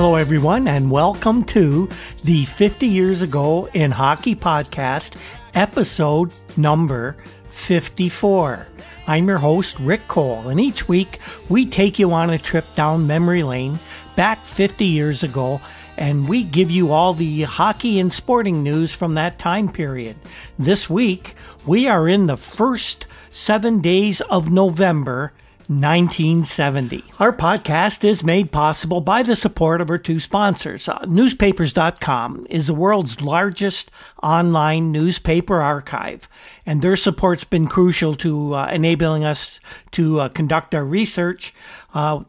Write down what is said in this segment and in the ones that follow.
Hello, everyone, and welcome to the 50 Years Ago in Hockey podcast, episode number 54. I'm your host, Rick Cole, and each week we take you on a trip down memory lane back 50 years ago, and we give you all the hockey and sporting news from that time period. This week, we are in the first 7 days of November 1970. Our podcast is made possible by the support of our two sponsors. Newspapers.com is the world's largest online newspaper archive, and their support's been crucial to enabling us to conduct our research.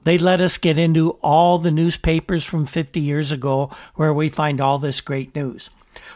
They let us get into all the newspapers from 50 years ago where we find all this great news.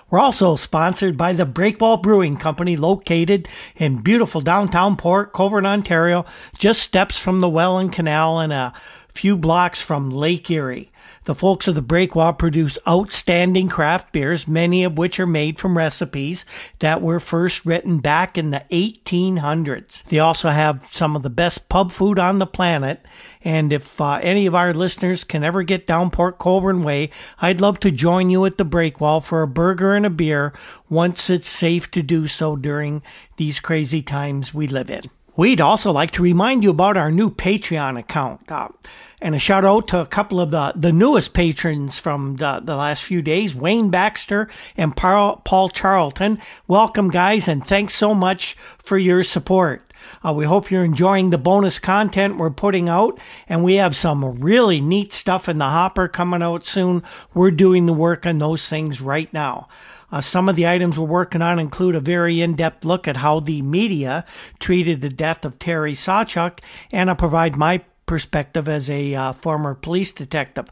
We're also sponsored by the Breakwall Brewing Company, located in beautiful downtown Port Colborne, Ontario, just steps from the Welland Canal and a few blocks from Lake Erie. The folks of the Breakwall produce outstanding craft beers, many of which are made from recipes that were first written back in the 1800s. They also have some of the best pub food on the planet, and if any of our listeners can ever get down Port Colborne Way, I'd love to join you at the Breakwall for a burger and a beer once it's safe to do so during these crazy times we live in. We'd also like to remind you about our new Patreon account. And a shout out to a couple of the newest patrons from the last few days, Wayne Baxter and Paul Charlton. Welcome, guys, and thanks so much for your support. We hope you're enjoying the bonus content we're putting out, and we have some really neat stuff in the hopper coming out soon. We're doing the work on those things right now. Some of the items we're working on include a very in-depth look at how the media treated the death of Terry Sawchuk, and I'll provide my perspective as a former police detective.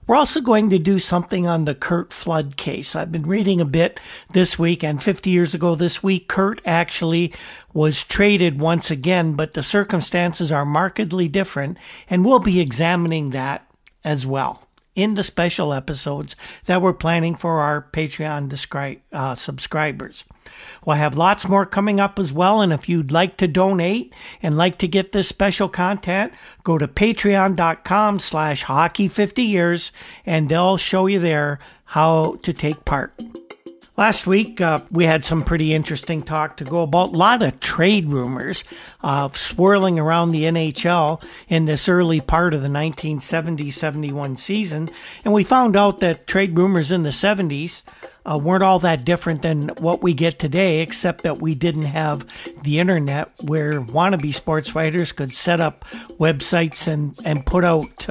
We're also going to do something on the Kurt Flood case. I've been reading a bit this week, and 50 years ago this week, Kurt actually was traded once again, but the circumstances are markedly different, and we'll be examining that as well in the special episodes that we're planning for our Patreon subscribers. We'll have lots more coming up as well, and if you'd like to donate and like to get this special content, go to patreon.com/hockey50years, and they'll show you there how to take part. Last week, we had some pretty interesting talk to go about. A lot of trade rumors swirling around the NHL in this early part of the 1970-71 season. And we found out that trade rumors in the 70s weren't all that different than what we get today, except that we didn't have the internet where wannabe sports writers could set up websites and put out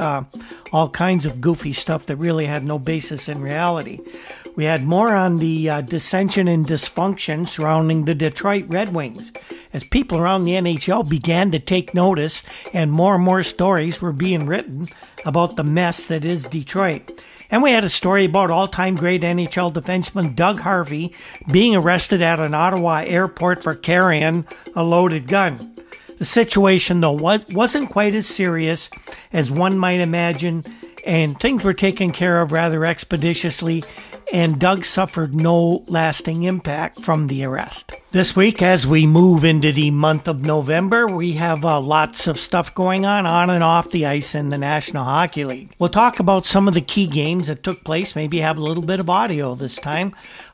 all kinds of goofy stuff that really had no basis in reality. We had more on the dissension and dysfunction surrounding the Detroit Red Wings as people around the NHL began to take notice, and more stories were being written about the mess that is Detroit. And we had a story about all-time great NHL defenseman Doug Harvey being arrested at an Ottawa airport for carrying a loaded gun. The situation, though, wasn't quite as serious as one might imagine, and things were taken care of rather expeditiously, and Doug suffered no lasting impact from the arrest. This week, as we move into the month of November, we have lots of stuff going on and off the ice in the National Hockey League. We'll talk about some of the key games that took place, maybe have a little bit of audio this time.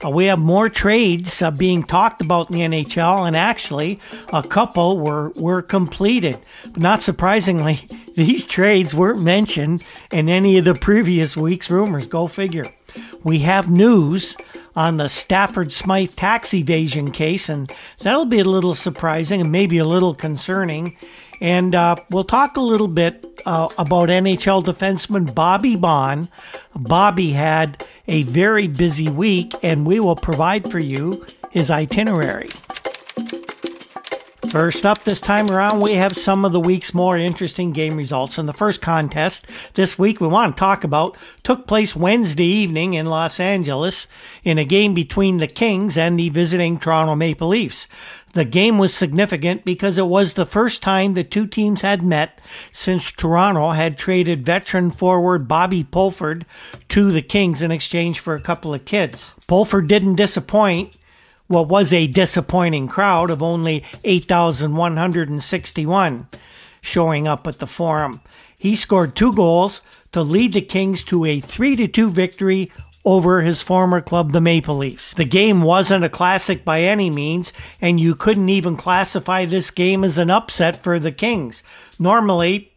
We have more trades being talked about in the NHL, and actually, a couple were completed. But not surprisingly, these trades weren't mentioned in any of the previous week's rumors. Go figure. We have news on the Stafford Smythe tax evasion case, and that'll be a little surprising and maybe a little concerning. And we'll talk a little bit about NHL defenseman Bobby Baun. Bobby had a very busy week, and we will provide for you his itinerary. First up this time around, we have some of the week's more interesting game results. And the first contest this week we want to talk about took place Wednesday evening in Los Angeles in a game between the Kings and the visiting Toronto Maple Leafs. The game was significant because it was the first time the two teams had met since Toronto had traded veteran forward Bobby Pulford to the Kings in exchange for a couple of kids. Pulford didn't disappoint what was a disappointing crowd of only 8,161 showing up at the Forum. He scored 2 goals to lead the Kings to a 3-2 victory over his former club, the Maple Leafs. The game wasn't a classic by any means, and you couldn't even classify this game as an upset for the Kings. Normally,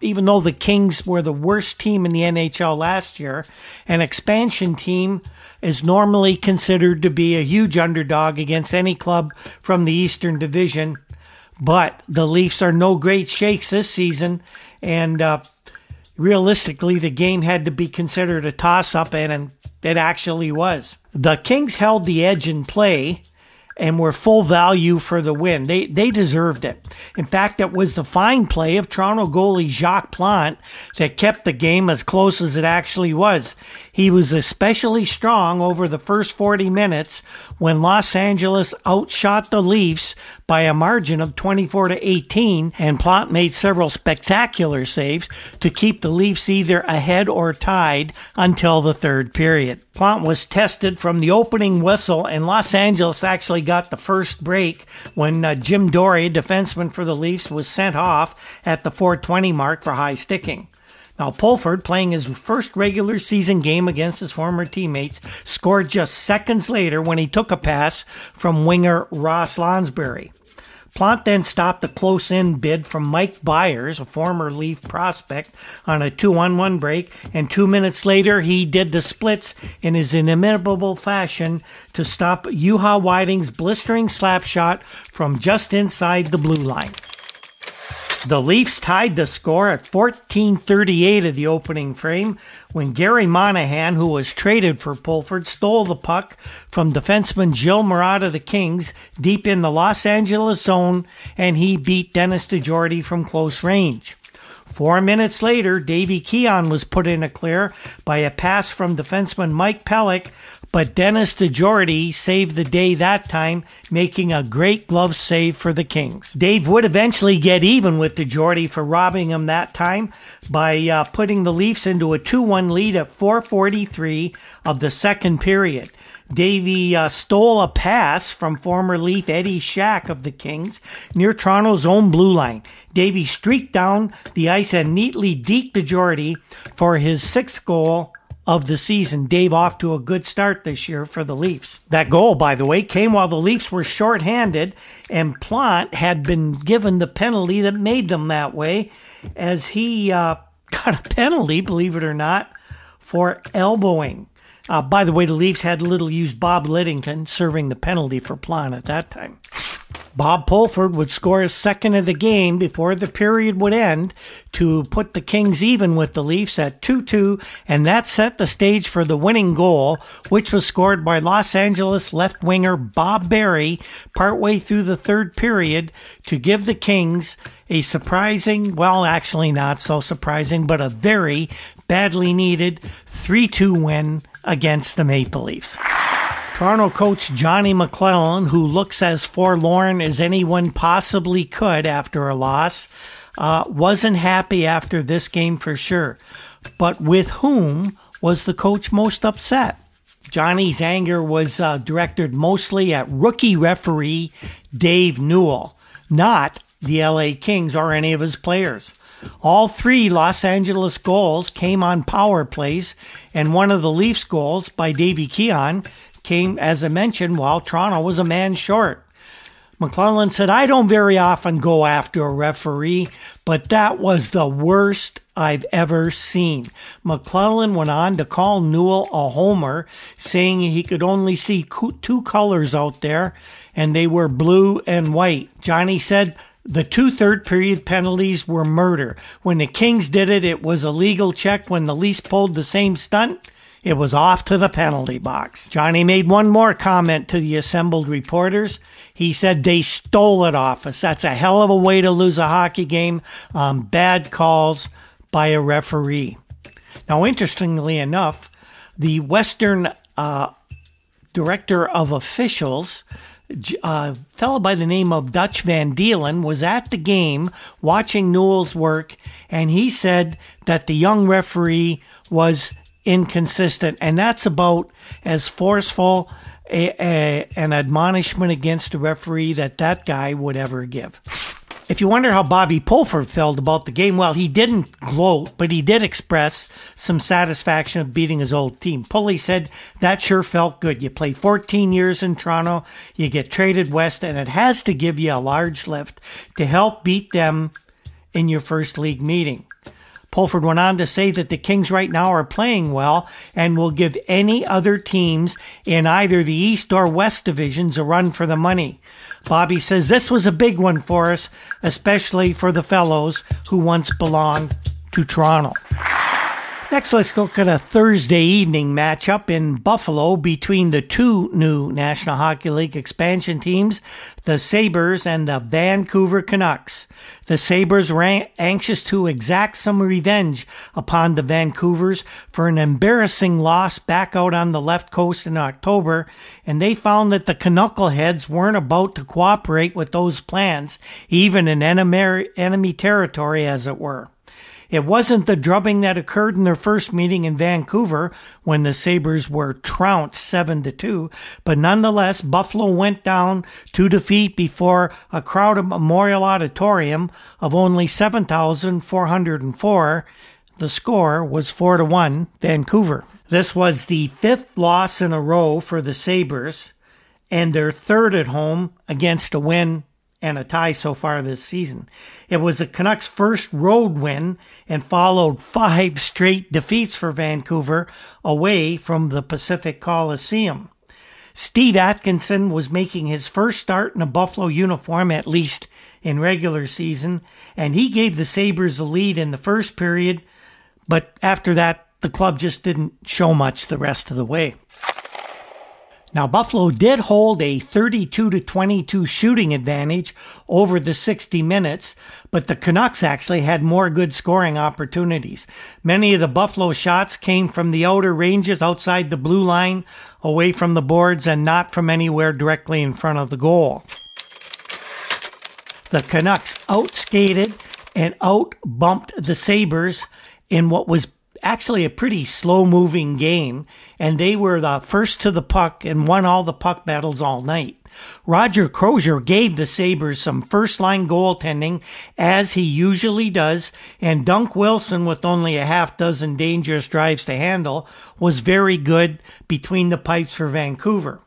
even though the Kings were the worst team in the NHL last year, an expansion team is normally considered to be a huge underdog against any club from the Eastern Division. But the Leafs are no great shakes this season, and realistically, the game had to be considered a toss-up, and it actually was. The Kings held the edge in play and were full value for the win. They deserved it. In fact, it was the fine play of Toronto goalie Jacques Plante that kept the game as close as it actually was. He was especially strong over the first 40 minutes when Los Angeles outshot the Leafs by a margin of 24-18, and Plante made several spectacular saves to keep the Leafs either ahead or tied until the third period. Plante was tested from the opening whistle, and Los Angeles actually got the first break when Jim Dory, defenseman for the Leafs, was sent off at the 4:20 mark for high sticking. Now, Pulford, playing his first regular season game against his former teammates, scored just seconds later when he took a pass from winger Ross Lonsberry. Plante then stopped a close-in bid from Mike Byers, a former Leaf prospect, on a 2-on-1 break, and 2 minutes later he did the splits in his inimitable fashion to stop Juha Whiting's blistering slap shot from just inside the blue line. The Leafs tied the score at 14:38 of the opening frame when Gary Monahan, who was traded for Pulford, stole the puck from defenseman Gilles Murat of the Kings deep in the Los Angeles zone, and he beat Dennis DeJordy from close range. 4 minutes later, Davey Keon was put in a clear by a pass from defenseman Mike Pellick, but Dennis DeJordy saved the day that time, making a great glove save for the Kings. Dave would eventually get even with DeJordy for robbing him that time by putting the Leafs into a 2-1 lead at 4:43 of the second period. Davey stole a pass from former Leaf Eddie Shack of the Kings near Toronto's own blue line. Davey streaked down the ice and neatly deked DeJordy for his 6th goal of the season. Dave off to a good start this year for the Leafs. That goal, by the way, came while the Leafs were shorthanded, and Plante had been given the penalty that made them that way, as he got a penalty, believe it or not, for elbowing. By the way, the Leafs had little used Bob Liddington serving the penalty for Plante at that time. Bob Pulford would score his second of the game before the period would end to put the Kings even with the Leafs at 2-2, and that set the stage for the winning goal, which was scored by Los Angeles left winger Bob Barry partway through the third period to give the Kings a surprising, well, actually not so surprising, but a very badly needed 3-2 win against the Maple Leafs. Toronto coach Johnny McClellan, who looks as forlorn as anyone possibly could after a loss, wasn't happy after this game for sure. But with whom was the coach most upset? Johnny's anger was directed mostly at rookie referee Dave Newell, not the LA Kings or any of his players. All 3 Los Angeles goals came on power plays, and one of the Leafs goals by Davey Keon came, as I mentioned, while Toronto was a man short. McClellan said, "I don't very often go after a referee, but that was the worst I've ever seen." McClellan went on to call Newell a homer, saying he could only see 2 colors out there, and they were blue and white. Johnny said, "The 2 third-period penalties were murder. When the Kings did it, it was a legal check. When the Leafs pulled the same stunt, it was off to the penalty box." Johnny made one more comment to the assembled reporters. He said, "They stole it off us. That's a hell of a way to lose a hockey game on bad calls by a referee." Now, interestingly enough, the Western director of officials, a fellow by the name of Dutch Van Deelen, was at the game watching Newell's work, and he said that the young referee was inconsistent, and that's about as forceful an admonishment against a referee that guy would ever give. If you wonder how Bobby Pulford felt about the game, well, he didn't gloat, but he did express some satisfaction of beating his old team. Pulley said that sure felt good. You play 14 years in Toronto, you get traded west, and it has to give you a large lift to help beat them in your first league meeting. Pulford went on to say that the Kings right now are playing well and will give any other teams in either the East or West divisions a run for the money. Bobby says this was a big one for us, especially for the fellows who once belonged to Toronto. Next, let's look at a Thursday evening matchup in Buffalo between the two new National Hockey League expansion teams, the Sabres and the Vancouver Canucks. The Sabres were anxious to exact some revenge upon the Vancouvers for an embarrassing loss back out on the left coast in October, and they found that the Knuckleheads weren't about to cooperate with those plans, even in enemy territory, as it were. It wasn't the drubbing that occurred in their first meeting in Vancouver when the Sabres were trounced 7-2, but nonetheless, Buffalo went down to defeat before a crowded Memorial Auditorium of only 7,404. The score was 4-1 Vancouver. This was the fifth loss in a row for the Sabres and their third at home against a win and a tie so far this season. It was the Canucks' first road win and followed 5 straight defeats for Vancouver away from the Pacific Coliseum. Steve Atkinson was making his first start in a Buffalo uniform, at least in regular season, and he gave the Sabres the lead in the first period, but after that, the club just didn't show much the rest of the way. Now, Buffalo did hold a 32-22 shooting advantage over the 60 minutes, but the Canucks actually had more good scoring opportunities. Many of the Buffalo shots came from the outer ranges outside the blue line, away from the boards, and not from anywhere directly in front of the goal. The Canucks outskated and outbumped the Sabres in what was actually a pretty slow-moving game, and they were the first to the puck and won all the puck battles all night. Roger Crozier gave the Sabres some first-line goaltending, as he usually does, and Dunk Wilson, with only a half-dozen dangerous drives to handle, was very good between the pipes for Vancouver.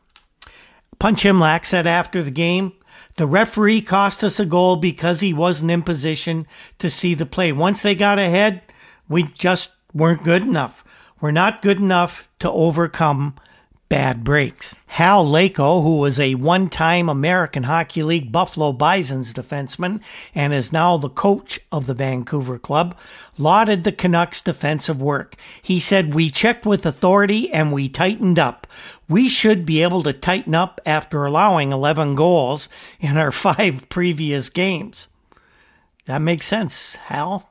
Punch Imlach said after the game, "The referee cost us a goal because he wasn't in position to see the play. Once they got ahead, we just weren't good enough. We're not good enough to overcome bad breaks." Hal Lako, who was a one-time American Hockey League Buffalo Bisons defenseman and is now the coach of the Vancouver club, lauded the Canucks' defensive work. He said, "We checked with authority and we tightened up. We should be able to tighten up after allowing 11 goals in our 5 previous games." That makes sense, Hal.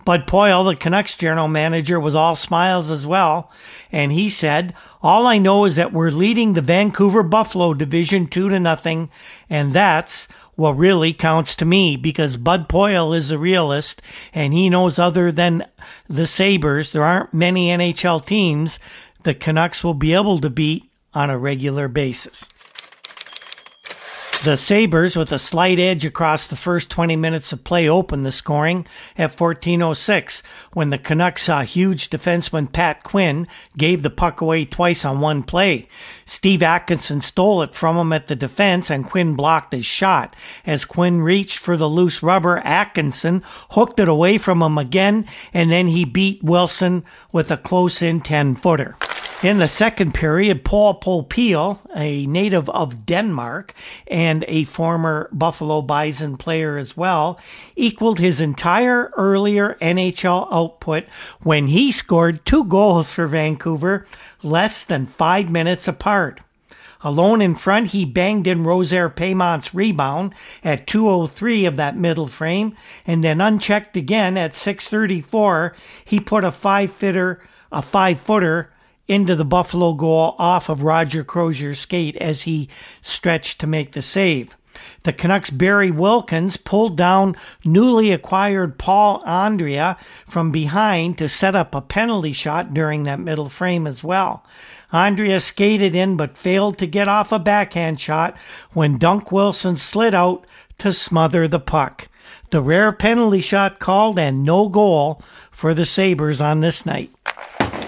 Bud Poyle, the Canucks general manager, was all smiles as well, and he said, "All I know is that we're leading the Vancouver Buffalo division 2-0, and that's what really counts to me, because Bud Poyle is a realist, and he knows other than the Sabres, there aren't many NHL teams the Canucks will be able to beat on a regular basis." The Sabres, with a slight edge across the first 20 minutes of play, opened the scoring at 14:06 when the Canucks saw huge defenseman Pat Quinn gave the puck away twice on one play. Steve Atkinson stole it from him at the defense, and Quinn blocked his shot. As Quinn reached for the loose rubber, Atkinson hooked it away from him again, and then he beat Wilson with a close-in 10-footer. In the second period, Paul Peel, a native of Denmark and a former Buffalo Bison player as well, equaled his entire earlier NHL output when he scored 2 goals for Vancouver less than 5 minutes apart. Alone in front, he banged in Rosaire Paymont's rebound at 2:03 of that middle frame, and then unchecked again at 6:34, he put a 5-footer into the Buffalo goal off of Roger Crozier's skate as he stretched to make the save. The Canucks' Barry Wilkins pulled down newly acquired Paul Andrea from behind to set up a penalty shot during that middle frame as well. Andrea skated in but failed to get off a backhand shot when Dunk Wilson slid out to smother the puck. The rare penalty shot called and no goal for the Sabres on this night.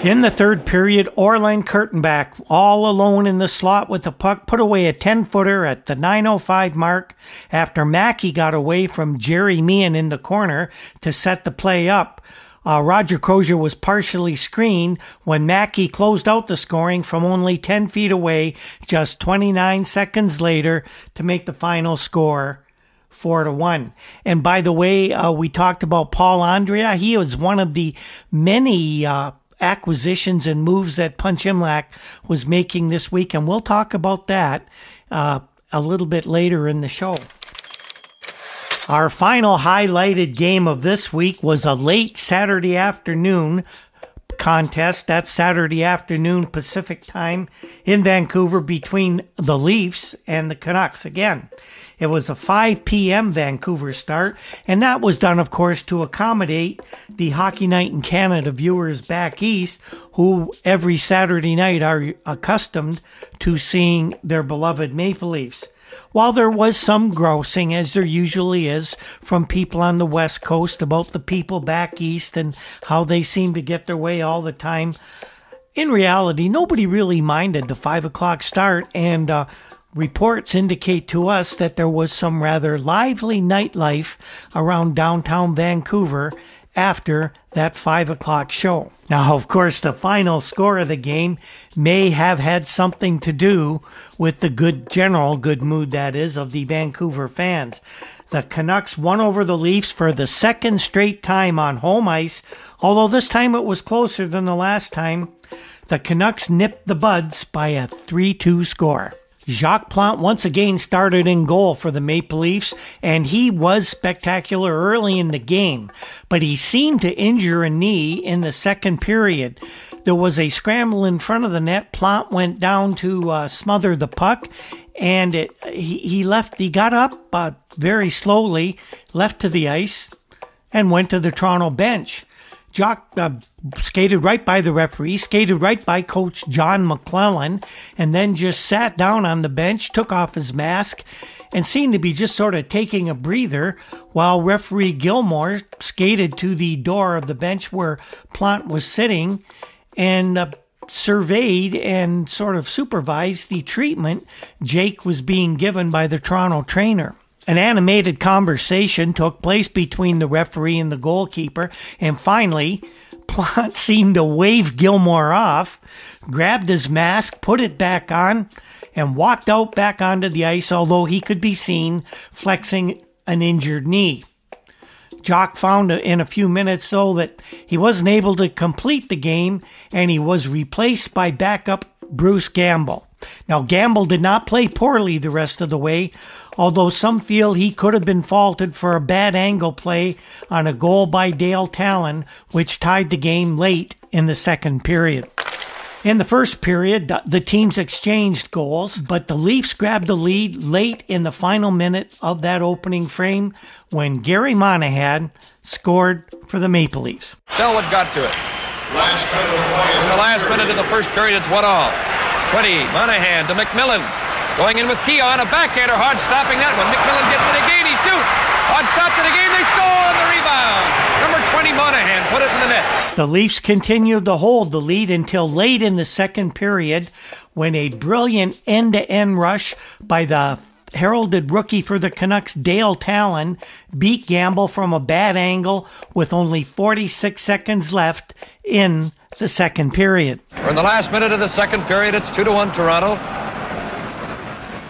In the third period, Orland Kurtenbach, all alone in the slot with the puck, put away a 10-footer at the 9:05 mark after Mackey got away from Jerry Meehan in the corner to set the play up. Roger Crozier was partially screened when Mackey closed out the scoring from only 10 feet away just 29 seconds later to make the final score 4-1. And by the way, we talked about Paul Andrea. He was one of the many acquisitions and moves that Punch Imlach was making this week, and we'll talk about that a little bit later in the show. Our final highlighted game of this week was a late Saturday afternoon contest. That's Saturday afternoon Pacific time in Vancouver between the Leafs and the Canucks. Again, it was a 5 p.m. Vancouver start, and that was done, of course, to accommodate the Hockey Night in Canada viewers back east who every Saturday night are accustomed to seeing their beloved Maple Leafs. While there was some grousing, as there usually is, from people on the West Coast about the people back east and how they seem to get their way all the time, in reality, nobody really minded the 5 o'clock start, and reports indicate to us that there was some rather lively nightlife around downtown Vancouver after that 5 o'clock show. Now, of course, the final score of the game may have had something to do with the general good mood, that is, of the Vancouver fans. The Canucks won over the Leafs for the second straight time on home ice, although this time it was closer than the last time. The Canucks nipped the buds by a 3-2 score. Jacques Plante once again started in goal for the Maple Leafs, and he was spectacular early in the game, but he seemed to injure a knee in the second period. There was a scramble in front of the net. Plante went down to smother the puck, and he got up very slowly, left to the ice, and went to the Toronto bench. Jock skated right by the referee, skated right by Coach John McClellan, and then just sat down on the bench, took off his mask, and seemed to be just sort of taking a breather while referee Gilmore skated to the door of the bench where Plante was sitting and surveyed and sort of supervised the treatment Jake was being given by the Toronto trainer. An animated conversation took place between the referee and the goalkeeper, and finally, Plante seemed to wave Gilmore off, grabbed his mask, put it back on, and walked out back onto the ice, although he could be seen flexing an injured knee. Jock found in a few minutes, though, that he wasn't able to complete the game, and he was replaced by backup Bruce Gamble. Now, Gamble did not play poorly the rest of the way, although some feel he could have been faulted for a bad angle play on a goal by Dale Talon, which tied the game late in the second period. In the first period, the teams exchanged goals, but the Leafs grabbed the lead late in the final minute of that opening frame when Gary Monahan scored for the Maple Leafs. Selwood got to it. In the last minute of the first period, it's 1-all. 20, Monahan to McMillan. Going in with Keon, a backhander, hard stopping that one. McMillan gets it again, he shoots. Hard stopped it again, they score on the rebound. Number 20, Monahan, put it in the net. The Leafs continued to hold the lead until late in the second period when a brilliant end-to-end rush by the heralded rookie for the Canucks, Dale Talon, beat Gamble from a bad angle with only 46 seconds left in the second period. We're in the last minute of the second period. It's 2-1 Toronto.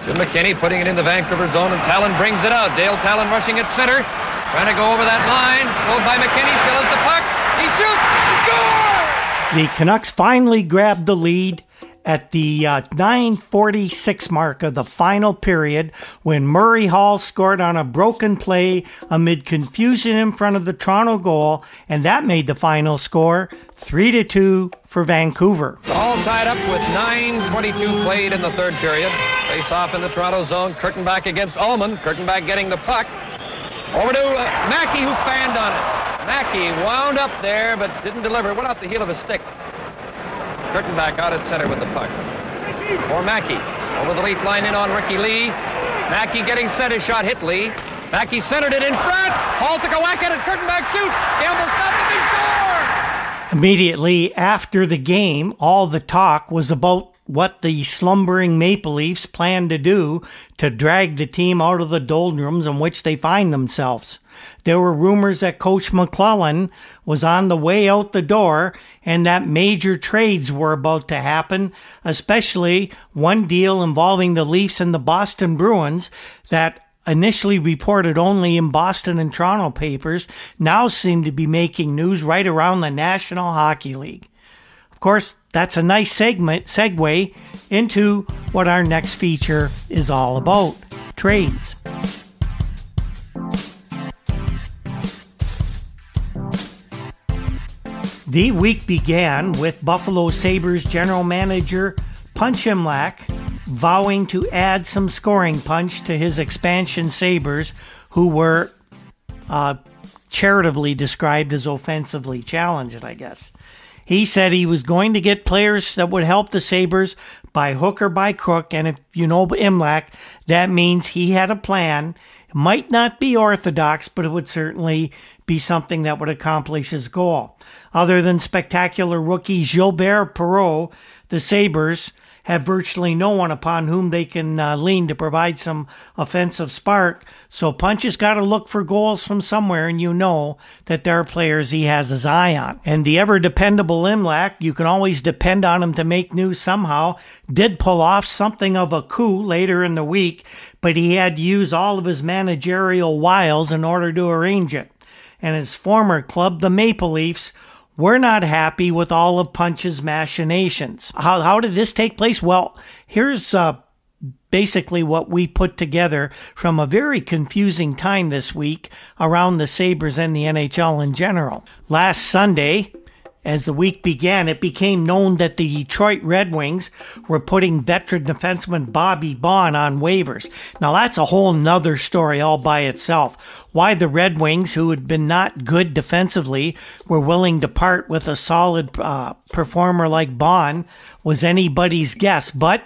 Jim McKinney putting it in the Vancouver zone, and Talon brings it out. Dale Talon rushing at center, trying to go over that line. Slowed by McKinney, still has the puck. He shoots, score! The Canucks finally grabbed the lead at the 9:46 mark of the final period when Murray Hall scored on a broken play amid confusion in front of the Toronto goal, and that made the final score 3-2 for Vancouver. All tied up with 9:22 played in the third period. Face off in the Toronto zone. Kurtenbach against Ullman. Kurtenbach getting the puck. Over to Mackey, who fanned on it. Mackey wound up there but didn't deliver. Went off the heel of his stick. Kurtenbach out at center with the puck. For Mackey. Over the leaf line in on Ricky Lee. Mackey getting set. His shot hit Lee. Mackey centered it in front. Hall took a whack at it. Kurtenbach shoots. Gamble stops it. They score! Immediately after the game, all the talk was about what the slumbering Maple Leafs planned to do to drag the team out of the doldrums in which they find themselves. There were rumors that Coach McClellan was on the way out the door and that major trades were about to happen, especially one deal involving the Leafs and the Boston Bruins that initially reported only in Boston and Toronto papers now seemed to be making news right around the National Hockey League. Of course, that's a nice segue into what our next feature is all about, trades. The week began with Buffalo Sabres general manager Punch Imlach vowing to add some scoring punch to his expansion Sabres, who were charitably described as offensively challenged, I guess. He said he was going to get players that would help the Sabres by hook or by crook, and if you know Imlach, that means he had a plan. It might not be orthodox, but it would certainly be something that would accomplish his goal. Other than spectacular rookie Gilbert Perreault, the Sabres have virtually no one upon whom they can lean to provide some offensive spark. So Punch has got to look for goals from somewhere, and you know that there are players he has his eye on. And the ever-dependable Imlach, you can always depend on him to make news somehow, did pull off something of a coup later in the week, but he had to use all of his managerial wiles in order to arrange it. And his former club, the Maple Leafs, we're not happy with all of Punch's machinations. How did this take place? Well, here's basically what we put together from a very confusing time this week around the Sabres and the NHL in general. Last Sunday, as the week began, it became known that the Detroit Red Wings were putting veteran defenseman Bobby Baun on waivers. Now, that's a whole nother story all by itself. Why the Red Wings, who had been not good defensively, were willing to part with a solid performer like Baun was anybody's guess. But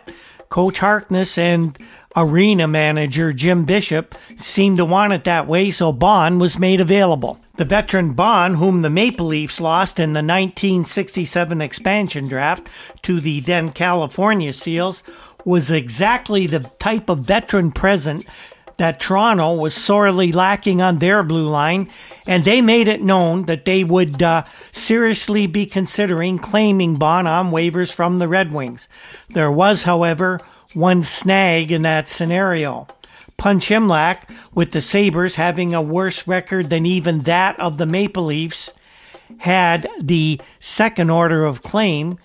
Coach Harkness and arena manager Jim Bishop seemed to want it that way, so Baun was made available. The veteran Baun, whom the Maple Leafs lost in the 1967 expansion draft to the then California Seals, was exactly the type of veteran present that Toronto was sorely lacking on their blue line, and they made it known that they would seriously be considering claiming Baun on waivers from the Red Wings. There was, however, one snag in that scenario. Punch Imlach, with the Sabres having a worse record than even that of the Maple Leafs, had the second order of claim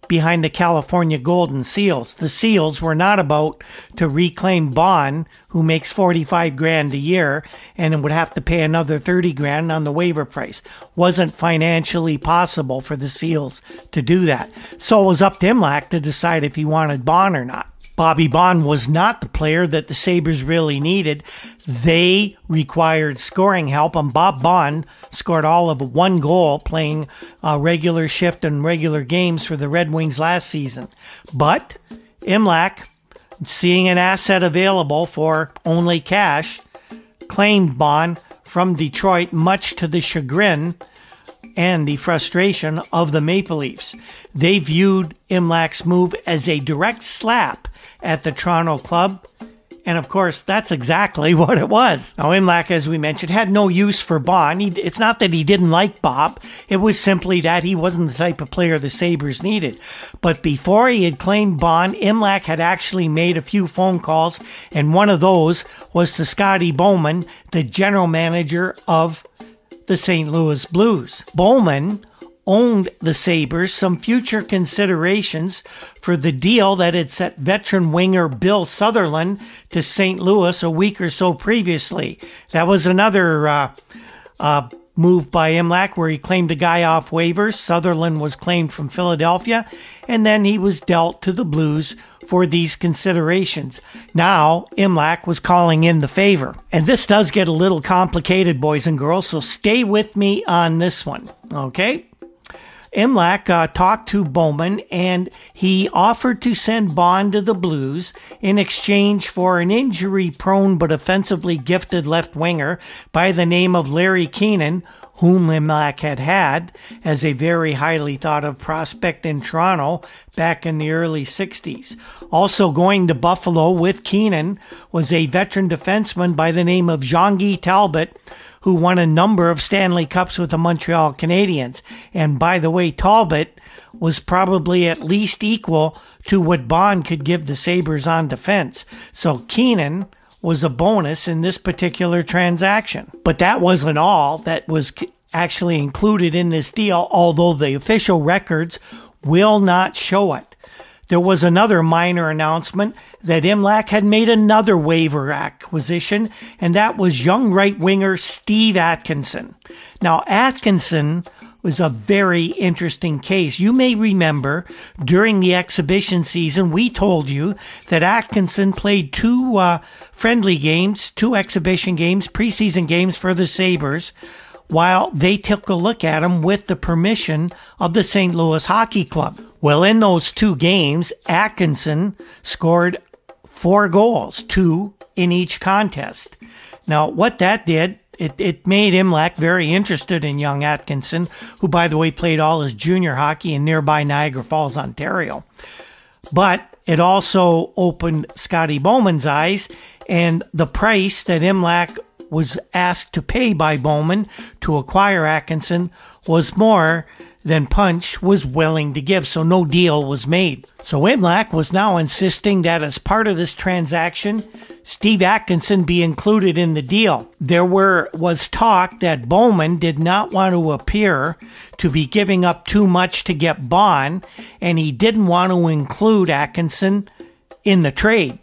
behind the California Golden Seals. The Seals were not about to reclaim Baun, who makes $45,000 a year, and would have to pay another $30,000 on the waiver price. Wasn't financially possible for the Seals to do that. So it was up to Imlach to decide if he wanted Baun or not. Bobby Baun was not the player that the Sabres really needed. They required scoring help, and Bob Baun scored all of one goal playing a regular shift and regular games for the Red Wings last season. But Imlach, seeing an asset available for only cash, claimed Baun from Detroit, much to the chagrin and the frustration of the Maple Leafs. They viewed Imlach's move as a direct slap at the Toronto club, and of course, that's exactly what it was. Now, Imlach, as we mentioned, had no use for Baun. It's not that he didn't like Bob. It was simply that he wasn't the type of player the Sabres needed. But before he had claimed Baun, Imlach had actually made a few phone calls, and one of those was to Scotty Bowman, the general manager of the St. Louis Blues. Bowman owned the Sabres some future considerations for the deal that had sent veteran winger Bill Sutherland to St. Louis a week or so previously. That was another move by Imlach where he claimed a guy off waivers. Sutherland was claimed from Philadelphia, and then he was dealt to the Blues for these considerations. Now, Imlach was calling in the favor. And this does get a little complicated, boys and girls, so stay with me on this one, okay? Imlach talked to Bowman, and he offered to send Bond to the Blues in exchange for an injury-prone but offensively gifted left winger by the name of Larry Keenan, whom Imlach had as a very highly thought-of prospect in Toronto back in the early 60s. Also going to Buffalo with Keenan was a veteran defenseman by the name of Jean-Guy Talbot, who won a number of Stanley Cups with the Montreal Canadiens. And by the way, Talbot was probably at least equal to what Bond could give the Sabres on defense. So Keenan was a bonus in this particular transaction. But that wasn't all that was actually included in this deal, although the official records will not show it. There was another minor announcement that Imlach had made another waiver acquisition, and that was young right winger Steve Atkinson. Now, Atkinson was a very interesting case. You may remember during the exhibition season, we told you that Atkinson played two friendly games, two exhibition games, preseason games for the Sabres, while they took a look at him with the permission of the St. Louis Hockey Club. Well, in those two games, Atkinson scored 4 goals, 2 in each contest. Now, what that did, it made Imlach very interested in young Atkinson, who, by the way, played all his junior hockey in nearby Niagara Falls, Ontario. But it also opened Scotty Bowman's eyes, and the price that Imlach was asked to pay by Bowman to acquire Atkinson was more than Punch was willing to give, so no deal was made. So Imlach was now insisting that as part of this transaction, Steve Atkinson be included in the deal. There was talk that Bowman did not want to appear to be giving up too much to get Bond, and he didn't want to include Atkinson in the trade.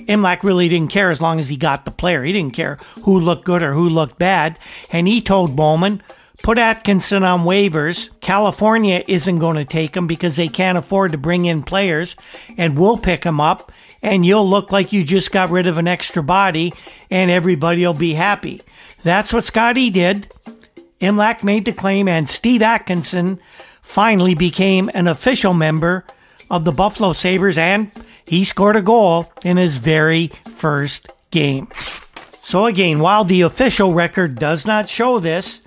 Imlach really didn't care as long as he got the player. He didn't care who looked good or who looked bad. And he told Bowman, put Atkinson on waivers. California isn't going to take him because they can't afford to bring in players. And we'll pick him up. And you'll look like you just got rid of an extra body. And everybody will be happy. That's what Scotty did. Imlach made the claim. And Steve Atkinson finally became an official member of the Buffalo Sabres. And he scored a goal in his very first game. So again, while the official record does not show this,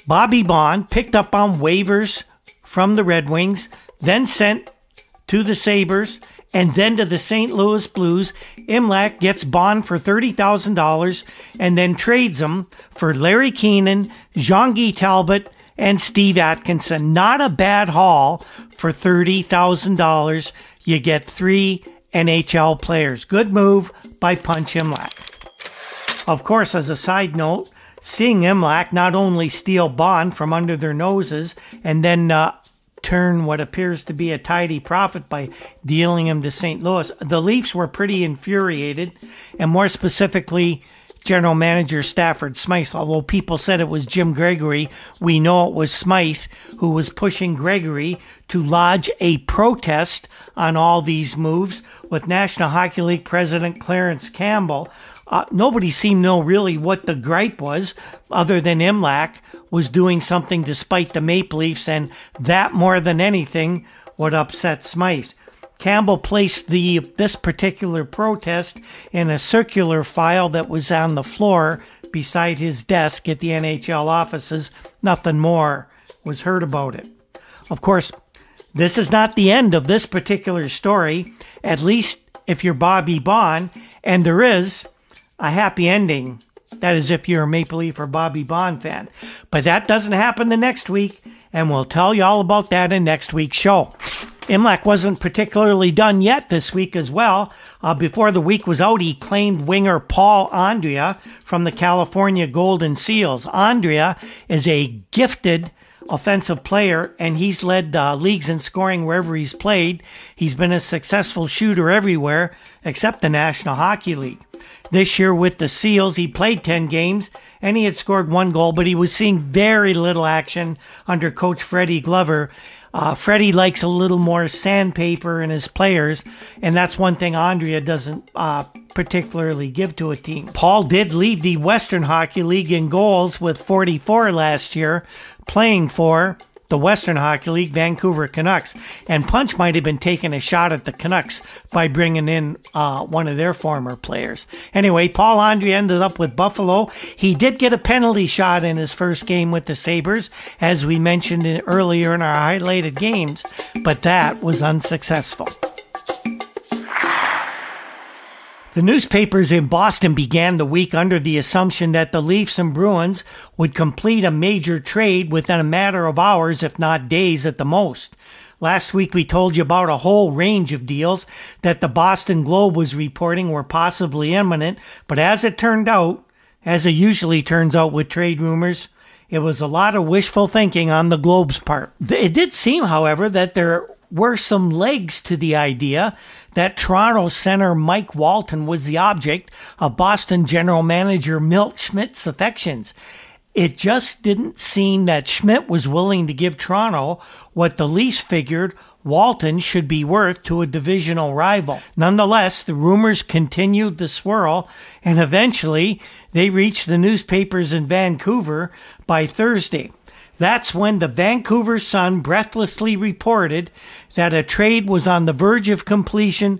Bobby Bond picked up on waivers from the Red Wings, then sent to the Sabres, and then to the St. Louis Blues. Imlach gets Bond for $30,000 and then trades him for Larry Keenan, Jean-Guy Talbot, and Steve Atkinson. Not a bad haul for $30,000. You get 3 NHL players. Good move by Punch Imlach. Of course, as a side note, seeing Imlach not only steal Bond from under their noses and then turn what appears to be a tidy profit by dealing him to St. Louis, the Leafs were pretty infuriated, and more specifically, General Manager Stafford Smythe. Although people said it was Jim Gregory, we know it was Smythe who was pushing Gregory to lodge a protest on all these moves with National Hockey League President Clarence Campbell. Nobody seemed to know really what the gripe was, other than Imlach was doing something despite the Maple Leafs, and that more than anything would upset Smythe. Campbell placed this particular protest in a circular file that was on the floor beside his desk at the NHL offices. Nothing more was heard about it. Of course, this is not the end of this particular story, at least if you're Bobby Bond, and there is a happy ending. That is if you're a Maple Leaf or Bobby Bond fan. But that doesn't happen the next week, and we'll tell you all about that in next week's show. Imlach wasn't particularly done yet this week as well. Before the week was out, he claimed winger Paul Andrea from the California Golden Seals. Andrea is a gifted offensive player, and he's led leagues in scoring wherever he's played. He's been a successful shooter everywhere except the National Hockey League. This year with the Seals, he played 10 games, and he had scored 1 goal, but he was seeing very little action under Coach Freddie Glover. Freddie likes a little more sandpaper in his players, and that's one thing Andrea doesn't particularly give to a team. Paul did lead the Western Hockey League in goals with 44 last year, playing for the Western Hockey League Vancouver Canucks. And Punch might have been taking a shot at the Canucks by bringing in one of their former players. Anyway, Paul Andre ended up with Buffalo. He did get a penalty shot in his first game with the Sabres, as we mentioned earlier in our highlighted games, but that was unsuccessful. The newspapers in Boston began the week under the assumption that the Leafs and Bruins would complete a major trade within a matter of hours, if not days at the most. Last week we told you about a whole range of deals that the Boston Globe was reporting were possibly imminent, but as it turned out, as it usually turns out with trade rumors, it was a lot of wishful thinking on the Globe's part. It did seem, however, that there were some legs to the idea that Toronto center Mike Walton was the object of Boston general manager Milt Schmidt's affections. It just didn't seem that Schmidt was willing to give Toronto what the Leafs figured Walton should be worth to a divisional rival. Nonetheless, the rumors continued to swirl, and eventually they reached the newspapers in Vancouver by Thursday. That's when the Vancouver Sun breathlessly reported that a trade was on the verge of completion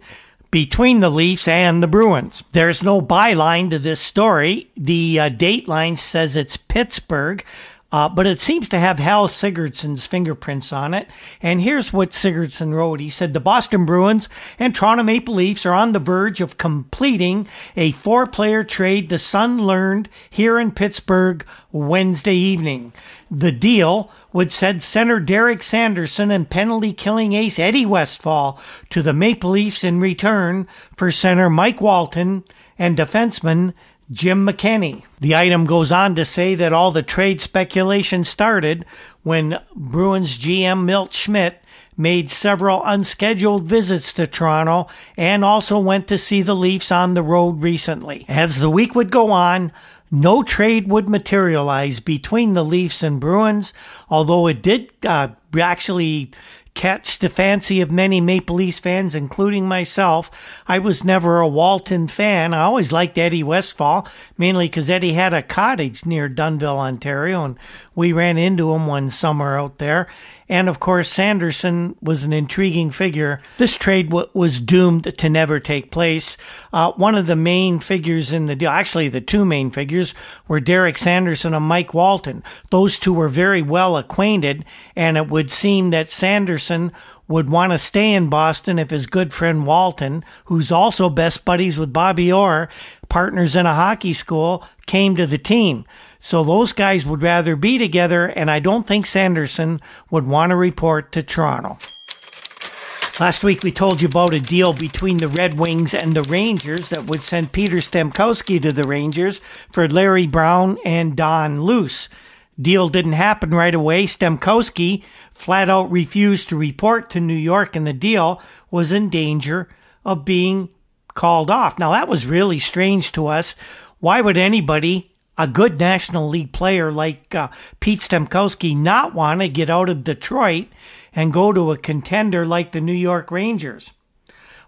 between the Leafs and the Bruins. There's no byline to this story. The dateline says it's Pittsburgh, but it seems to have Hal Sigurdsson's fingerprints on it. And here's what Sigurdsson wrote. He said, the Boston Bruins and Toronto Maple Leafs are on the verge of completing a 4-player trade the Sun learned here in Pittsburgh Wednesday evening. The deal would send center Derek Sanderson and penalty-killing ace Eddie Westfall to the Maple Leafs in return for center Mike Walton and defenseman Jim McKenney. The item goes on to say that all the trade speculation started when Bruins GM Milt Schmidt made several unscheduled visits to Toronto and also went to see the Leafs on the road recently. As the week would go on, no trade would materialize between the Leafs and Bruins, although it did actually catch the fancy of many Maple Leafs fans, including myself. I was never a Walton fan. I always liked Eddie Westfall, mainly because Eddie had a cottage near Dunnville, Ontario, and we ran into him one summer out there. And of course, Sanderson was an intriguing figure. This trade was doomed to never take place. One of the main figures in the deal, actually the two main figures, were Derek Sanderson and Mike Walton. Those two were very well acquainted, and it would seem that Sanderson would want to stay in Boston if his good friend Walton, who's also best buddies with Bobby Orr, partners in a hockey school, came to the team. So those guys would rather be together, and I don't think Sanderson would want to report to Toronto. Last week we told you about a deal between the Red Wings and the Rangers that would send Peter Stemkowski to the Rangers for Larry Brown and Don Luce. Deal didn't happen right away. Stemkowski flat out refused to report to New York, and the deal was in danger of being called off. Now that was really strange to us. Why would anybody, a good National League player like Pete Stemkowski, not want to get out of Detroit and go to a contender like the New York Rangers?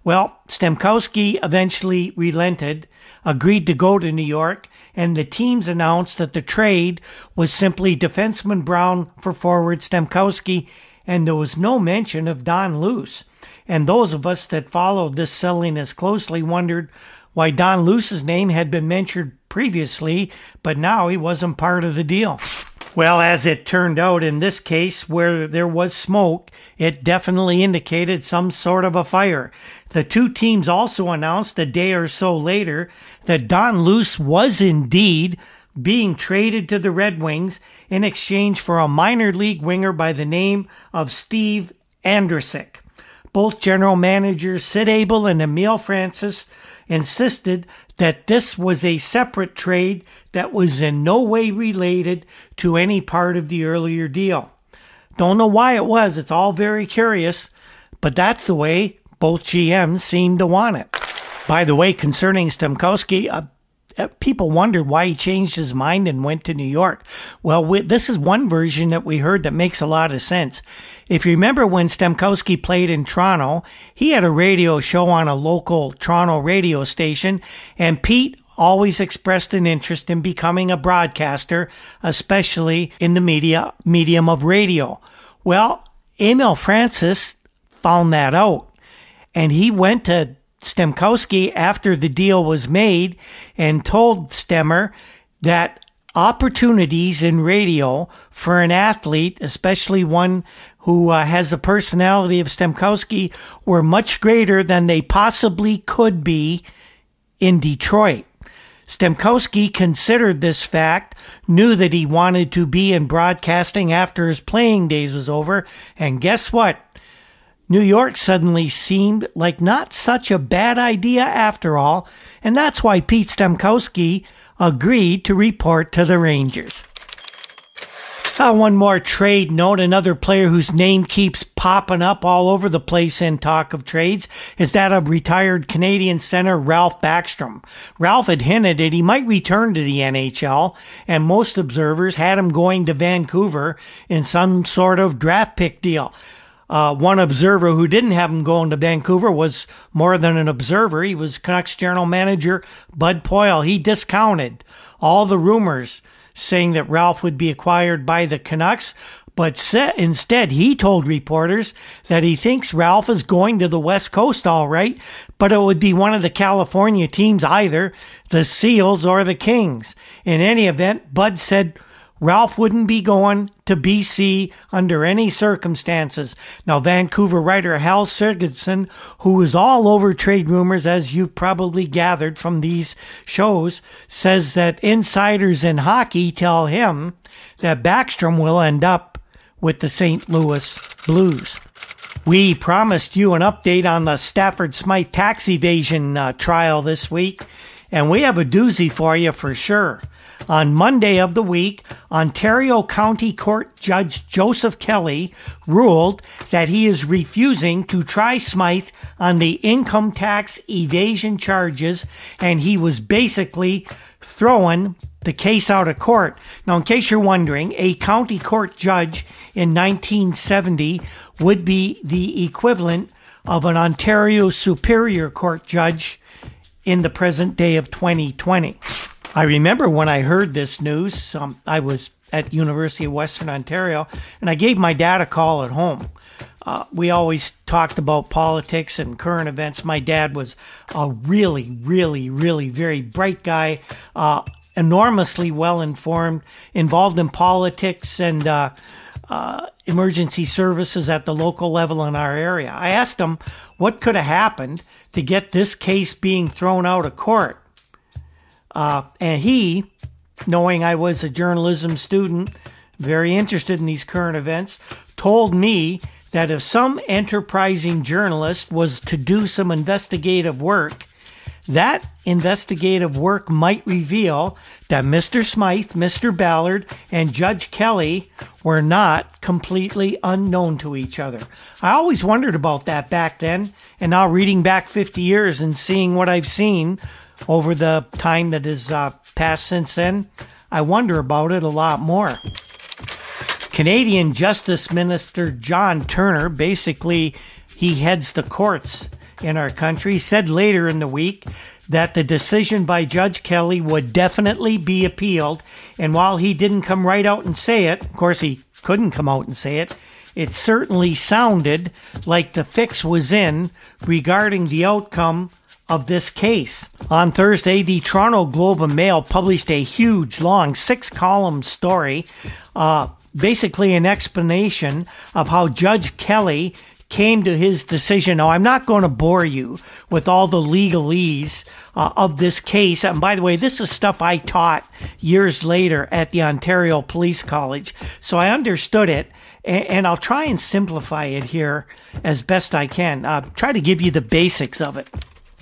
Well, Stemkowski eventually relented, agreed to go to New York, and the teams announced that the trade was simply defenseman Brown for forward Stemkowski, and there was no mention of Don Luce. And those of us that followed this silliness closely wondered why Don Luce's name had been mentioned previously, but now he wasn't part of the deal. Well, as it turned out in this case, where there was smoke, it definitely indicated some sort of a fire. The two teams also announced a day or so later that Don Luce was indeed being traded to the Red Wings in exchange for a minor league winger by the name of Steve Andrusik. Both general managers Sid Abel and Emile Francis insisted that this was a separate trade that was in no way related to any part of the earlier deal. Don't know why it was. It's all very curious, but that's the way both GMs seemed to want it. By the way, concerning Stemkowski, people wondered why he changed his mind and went to New York. Well, this is one version that we heard that makes a lot of sense. If you remember when Stemkowski played in Toronto, he had a radio show on a local Toronto radio station, and Pete always expressed an interest in becoming a broadcaster, especially in the medium of radio. Well, Emil Francis found that out, and he went to Stemkowski after the deal was made and told Stemmer that opportunities in radio for an athlete, especially one who has the personality of Stemkowski, were much greater than they possibly could be in Detroit. Stemkowski considered this fact, knew that he wanted to be in broadcasting after his playing days was over, and guess what? New York suddenly seemed like not such a bad idea after all, and that's why Pete Stemkowski agreed to report to the Rangers. One more trade note. Another player whose name keeps popping up all over the place in talk of trades is that of retired Canadian center Ralph Backstrom. Ralph had hinted that he might return to the NHL, and most observers had him going to Vancouver in some sort of draft pick deal. One observer who didn't have him going to Vancouver was more than an observer. He was Canucks general manager Bud Poile. He discounted all the rumors saying that Ralph would be acquired by the Canucks, but instead he told reporters that he thinks Ralph is going to the West Coast all right, but it would be one of the California teams, either the Seals or the Kings. In any event, Bud said Ralph wouldn't be going to BC under any circumstances. Now, Vancouver writer Hal Sigurdsson, who is all over trade rumors, as you've probably gathered from these shows, says that insiders in hockey tell him that Backstrom will end up with the St. Louis Blues. We promised you an update on the Stafford Smythe tax evasion trial this week, and we have a doozy for you for sure. On Monday of the week, Ontario County Court Judge Joseph Kelly ruled that he is refusing to try Smythe on the income tax evasion charges, and he was basically throwing the case out of court. Now, in case you're wondering, a county court judge in 1970 would be the equivalent of an Ontario Superior Court judge in the present day of 2020. I remember when I heard this news, I was at University of Western Ontario, and I gave my dad a call at home. We always talked about politics and current events. My dad was a really, really, really very bright guy, enormously well-informed, involved in politics and emergency services at the local level in our area. I asked him what could have happened to get this case being thrown out of court. And he, knowing I was a journalism student, very interested in these current events, told me that if some enterprising journalist was to do some investigative work, that investigative work might reveal that Mr. Smythe, Mr. Ballard, and Judge Kelly were not completely unknown to each other. I always wondered about that back then, and now reading back 50 years and seeing what I've seen over the time that has passed since then, I wonder about it a lot more. Canadian Justice Minister John Turner, basically he heads the courts in our country, said later in the week that the decision by Judge Kelly would definitely be appealed, and while he didn't come right out and say it, of course he couldn't come out and say it, it certainly sounded like the fix was in regarding the outcome of this case. On Thursday, the Toronto Globe and Mail published a huge, long 6-column story, basically an explanation of how Judge Kelly came to his decision. Now, I'm not going to bore you with all the legalese of this case. And by the way, this is stuff I taught years later at the Ontario Police College, so I understood it. And I'll try and simplify it here as best I can. Try to give you the basics of it.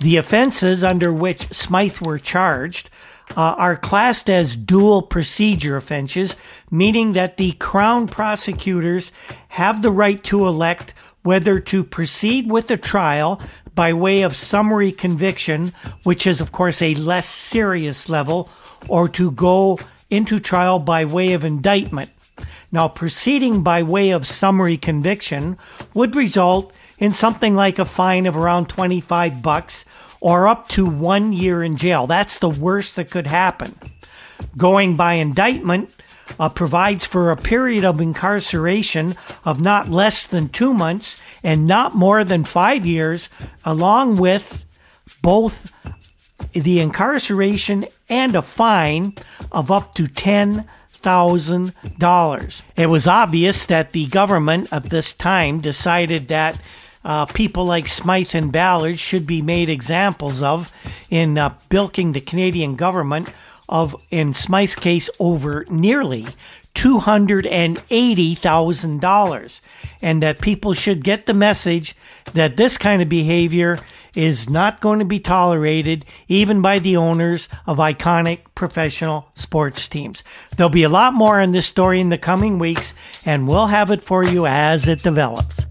The offenses under which Smythe were charged are classed as dual procedure offenses, meaning that the Crown prosecutors have the right to elect whether to proceed with the trial by way of summary conviction, which is, of course, a less serious level, or to go into trial by way of indictment. Now, proceeding by way of summary conviction would result in something like a fine of around $25 or up to 1 year in jail. That's the worst that could happen. Going by indictment provides for a period of incarceration of not less than 2 months and not more than 5 years, along with both the incarceration and a fine of up to $10,000. It was obvious that the government at this time decided that people like Smythe and Ballard should be made examples of in bilking the Canadian government of, in Smythe's case, over nearly $280,000, and that people should get the message that this kind of behavior is not going to be tolerated even by the owners of iconic professional sports teams. There'll be a lot more on this story in the coming weeks, and we'll have it for you as it develops.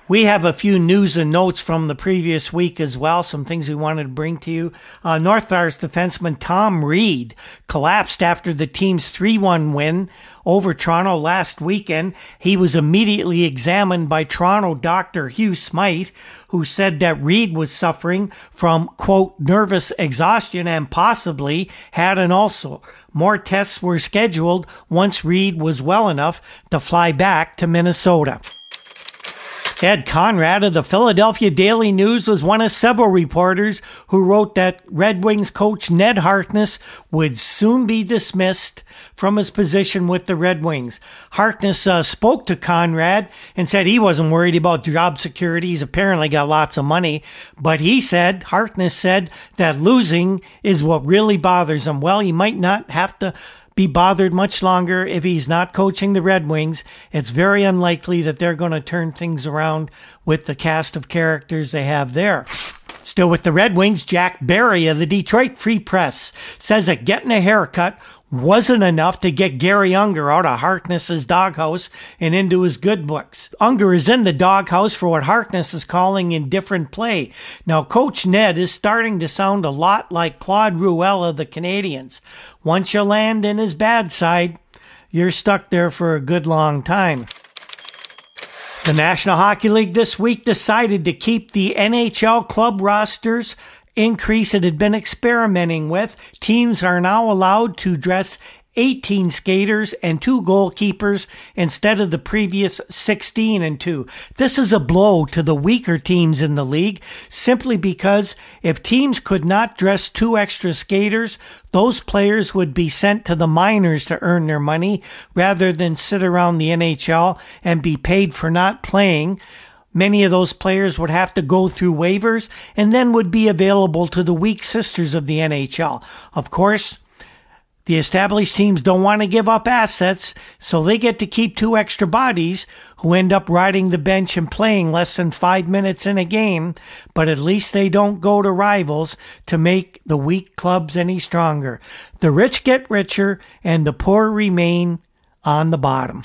We have a few news and notes from the previous week as well, some things we wanted to bring to you. North Stars defenseman Tom Reed collapsed after the team's 3-1 win over Toronto last weekend. He was immediately examined by Toronto doctor Hugh Smythe, who said that Reed was suffering from, quote, nervous exhaustion and possibly had an ulcer. More tests were scheduled once Reed was well enough to fly back to Minnesota. Ed Conrad of the Philadelphia Daily News was one of several reporters who wrote that Red Wings coach Ned Harkness would soon be dismissed from his position with the Red Wings. Harkness spoke to Conrad and said he wasn't worried about job security. He's apparently got lots of money. But Harkness said that losing is what really bothers him. Well, he might not have to be bothered much longer if he's not coaching the Red Wings. It's very unlikely that they're going to turn things around with the cast of characters they have there. Still with the Red Wings, Jack Barry of the Detroit Free Press says that getting a haircut wasn't enough to get Gary Unger out of Harkness's doghouse and into his good books. Unger is in the doghouse for what Harkness is calling indifferent play. Now, Coach Ned is starting to sound a lot like Claude Ruel of the Canadiens. Once you land in his bad side, you're stuck there for a good long time. The National Hockey League this week decided to keep the NHL club rosters increase it had been experimenting with. Teams are now allowed to dress 18 skaters and 2 goalkeepers instead of the previous 16 and 2. This is a blow to the weaker teams in the league, simply because if teams could not dress 2 extra skaters, those players would be sent to the minors to earn their money rather than sit around the NHL and be paid for not playing. Many of those players would have to go through waivers and then would be available to the weak sisters of the NHL. Of course, the established teams don't want to give up assets, so they get to keep 2 extra bodies who end up riding the bench and playing less than 5 minutes in a game, but at least they don't go to rivals to make the weak clubs any stronger. The rich get richer and the poor remain on the bottom.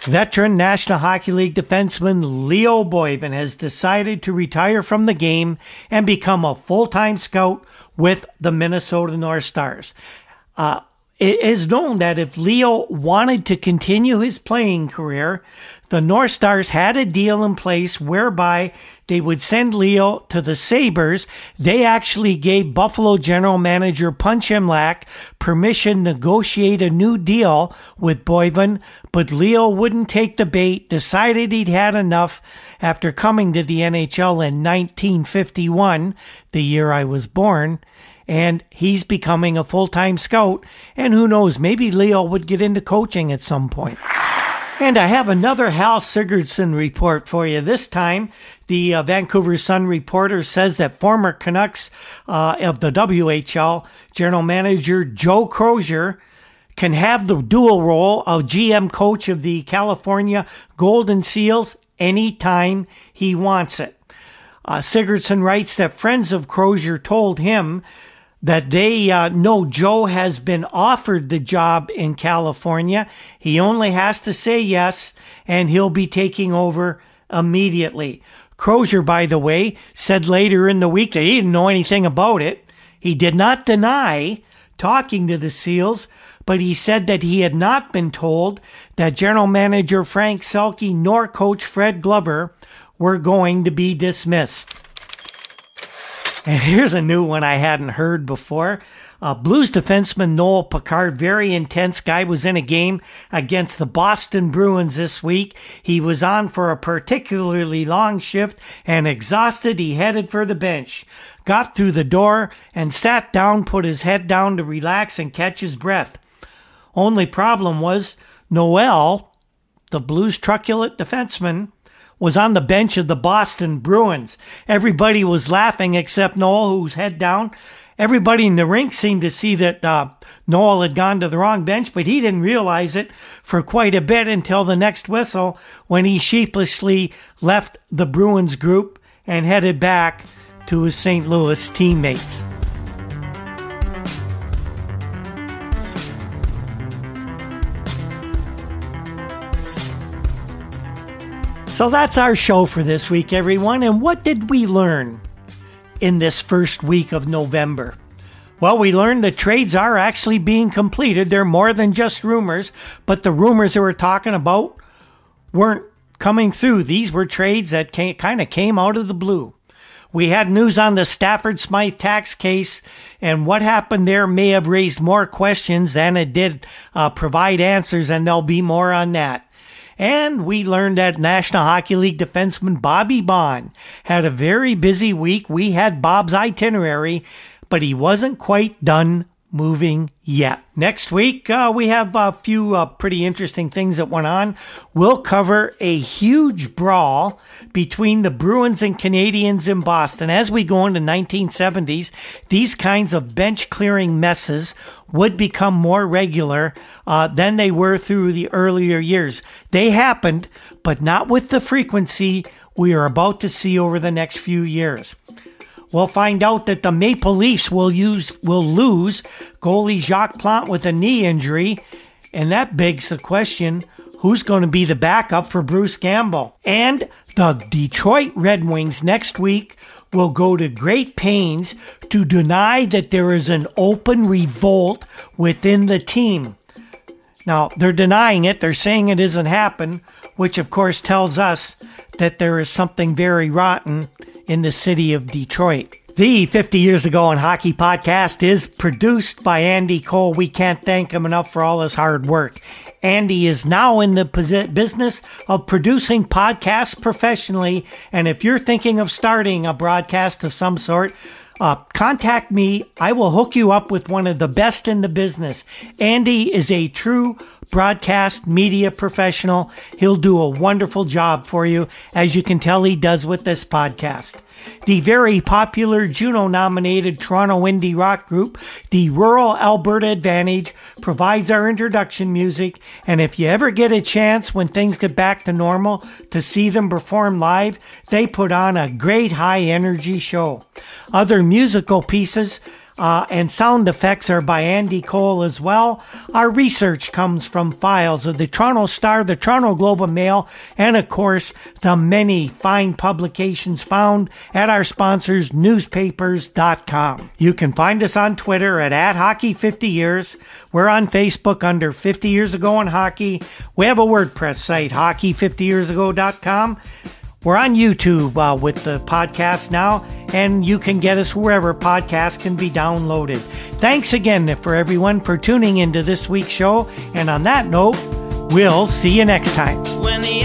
Veteran National Hockey League defenseman Leo Boivin has decided to retire from the game and become a full-time scout with the Minnesota North Stars. It is known that if Leo wanted to continue his playing career, the North Stars had a deal in place whereby they would send Leo to the Sabres. They actually gave Buffalo General Manager Punch Imlach permission to negotiate a new deal with Boivin, but Leo wouldn't take the bait, decided he'd had enough after coming to the NHL in 1951, the year I was born. And he's becoming a full-time scout. And who knows, maybe Leo would get into coaching at some point. And I have another Hal Sigurdsson report for you. This time, the Vancouver Sun reporter says that former Canucks of the WHL general manager Joe Crozier can have the dual role of GM coach of the California Golden Seals anytime he wants it. Sigurdsson writes that friends of Crozier told him that they know Joe has been offered the job in California. He only has to say yes, and he'll be taking over immediately. Crozier, by the way, said later in the week that he didn't know anything about it. He did not deny talking to the Seals, but he said that he had not been told that General Manager Frank Selke nor Coach Fred Glover were going to be dismissed. And here's a new one I hadn't heard before. Blues defenseman Noel Picard, very intense guy, was in a game against the Boston Bruins this week. He was on for a particularly long shift and exhausted. He headed for the bench, got through the door and sat down, put his head down to relax and catch his breath. Only problem was Noel, the Blues' truculent defenseman, was on the bench of the Boston Bruins. Everybody was laughing except Noel, whose head down. Everybody in the rink seemed to see that Noel had gone to the wrong bench, but he didn't realize it for quite a bit until the next whistle, when he sheepishly left the Bruins group and headed back to his St. Louis teammates. So that's our show for this week, everyone. And what did we learn in this first week of November? Well, we learned that trades are actually being completed. They're more than just rumors, but the rumors that we're talking about weren't coming through. These were trades that kind of came out of the blue. We had news on the Stafford Smythe tax case, and what happened there may have raised more questions than it did provide answers, and there'll be more on that. And we learned that National Hockey League defenseman Bobby Bond had a very busy week. We had Bob's itinerary, but he wasn't quite done moving yet. Next week, we have a few pretty interesting things that went on. We'll cover a huge brawl between the Bruins and Canadiens in Boston. As we go into 1970s, these kinds of bench-clearing messes would become more regular than they were through the earlier years. They happened, but not with the frequency we are about to see over the next few years. We'll find out that the Maple Leafs will lose goalie Jacques Plante with a knee injury, and that begs the question, who's going to be the backup for Bruce Campbell? And the Detroit Red Wings next week will go to great pains to deny that there is an open revolt within the team. Now, they're denying it. They're saying it isn't happened, which of course tells us that there is something very rotten in the city of Detroit. The 50 Years Ago in Hockey podcast is produced by Andy Cole. We can't thank him enough for all his hard work. Andy is now in the business of producing podcasts professionally, and if you're thinking of starting a broadcast of some sort, contact me. I will hook you up with one of the best in the business. Andy is a true broadcast media professional. He'll do a wonderful job for you, as you can tell he does with this podcast. The very popular Juno-nominated Toronto indie rock group, the Rural Alberta Advantage, provides our introduction music, and if you ever get a chance when things get back to normal to see them perform live, they put on a great high-energy show. Other musical pieces and sound effects are by Andy Cole as well. Our research comes from files of the Toronto Star, the Toronto Globe and Mail, and of course, the many fine publications found at our sponsors, newspapers.com. You can find us on Twitter at @Hockey50Years. We're on Facebook under 50 Years Ago in Hockey. We have a WordPress site, hockey50yearsago.com. We're on YouTube with the podcast now, and you can get us wherever podcasts can be downloaded. Thanks again for everyone for tuning into this week's show, and on that note, we'll see you next time. When the